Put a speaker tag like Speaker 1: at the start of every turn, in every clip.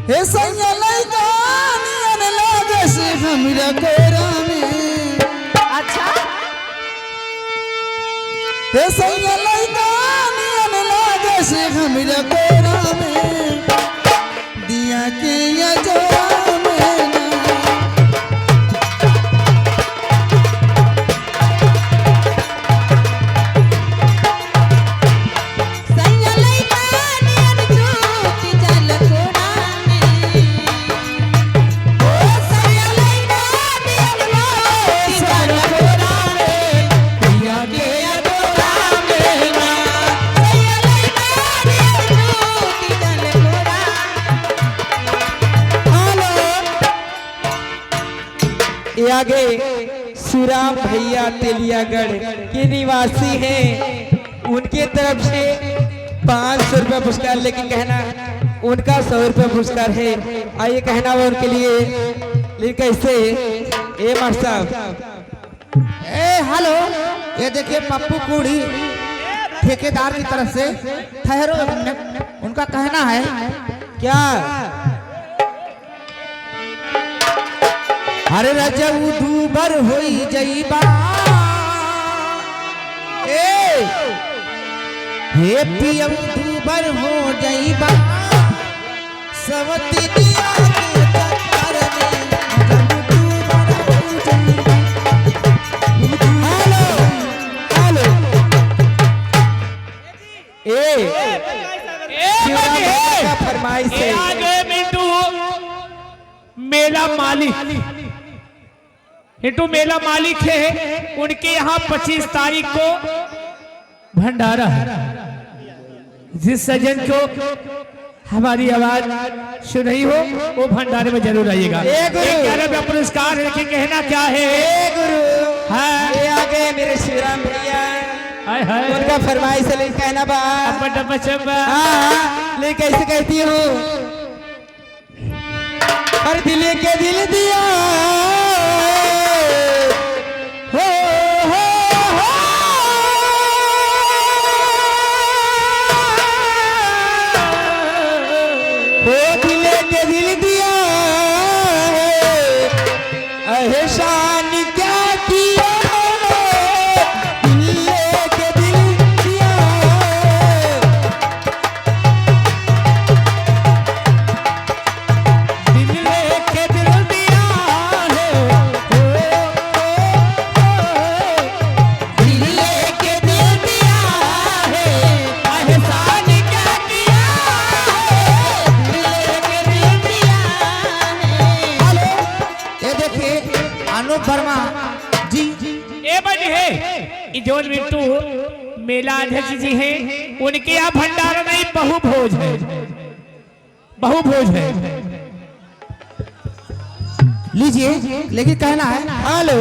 Speaker 1: हे सैया लइका नियन लागे से हमरा कोरा में।
Speaker 2: अच्छा
Speaker 1: हे सैया लइका नियन लागे से हमरा कोरा में दिया के या जोरा में ना।
Speaker 2: सैया लइका नियन झूठी जल कोरा में। ओ सैया लइका नियन झूठी जल कोरा में दिया के या जोरा में ना। सैया लइका नियन झूठी जल कोरा।
Speaker 3: ये आगे सुराम भैया तेलियागढ़ के निवासी हैं, उनके तरफ से 500 रुपये पुरस्कार, लेकिन कहना उनका 100 रुपये पुरस्कार है। आइए कहना वो उनके लिए, लेकिन कैसे ए मास्टर साहब।
Speaker 1: ए हेलो, ये देखिए पप्पू कुड़ी ठेकेदार की तरफ से। ठहरो एक मिनट, उनका कहना है
Speaker 3: क्या
Speaker 1: अरे रजऊ दूबर होई जईबा ए हे पियम दूबर हो जईबा सवती दिया के चक्कर में रजऊ दूबर हो जईबा। हेलो हेलो
Speaker 3: ए सुराम भैया का फरमाइश है।
Speaker 4: आगे मिंटू मेला मालिक, हिंटू मेला मालिक है, उनके यहाँ 25 तारीख को भंडारा है। जिस सज्जन को हमारी आवाज सुन रही हो वो भंडारे में जरूर आइएगा।
Speaker 3: ए गुरु।
Speaker 4: 11 रुपया पुरस्कार है, कहना क्या है।
Speaker 3: ए गुरु
Speaker 4: हाँ।
Speaker 3: ये आगे मेरे श्रीराम भैया
Speaker 4: हाय हाय
Speaker 3: उनका फरमाइश है, लेकिन कहना बा
Speaker 4: अब्बा डब्बा चब्बा।
Speaker 3: हाँ, लेकिन कैसे कहती हूँ हर दिल के दिल दिया हो हो हो दिल के दिल दिया एहसान क्या किया दिल के दिल दिया।
Speaker 4: दिल लेके दिल दिया है,
Speaker 2: दिल लेके दिल दिया है, एहसान क्या किया है। दिल लेके दिल दिया है।
Speaker 1: हेलो, ये देखिए अनूप वर्मा जी।
Speaker 4: ए बड़ी है ये जो मिंटू मेला अध्यक्ष जी हैं, उनके यहाँ भंडारा नहीं बहु भोज है, बहु भोज है।
Speaker 1: लीजिए, लेकिन कहना है हेलो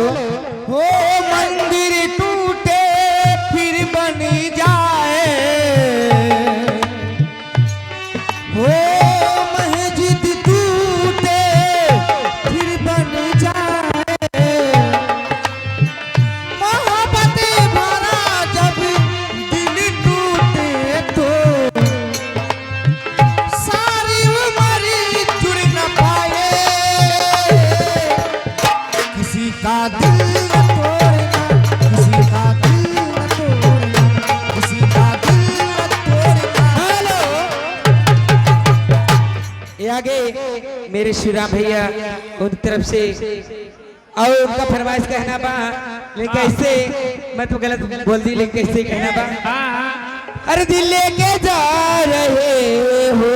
Speaker 1: हो मंदिर टूटे फिर बनी जाए हो मस्जिद टूटे फिर बन जाए मोहब्बत भरा जब दिल टूटे तो सारी उम्र जुड़ न पाए किसी का दिल न तोड़ना किसी का दिल न तोड़ना किसी का दिल न तोड़ना। हेलो
Speaker 3: ये आगे मेरे श्रीराम भैया उन तरफ से और उनका फरमाइश कहना बा, लेकिन कैसे मैं तो गलत बोल दी, लेकिन कैसे कहना बा।
Speaker 4: हाँ हाँ
Speaker 3: अरे दिल लेके जा रहे हो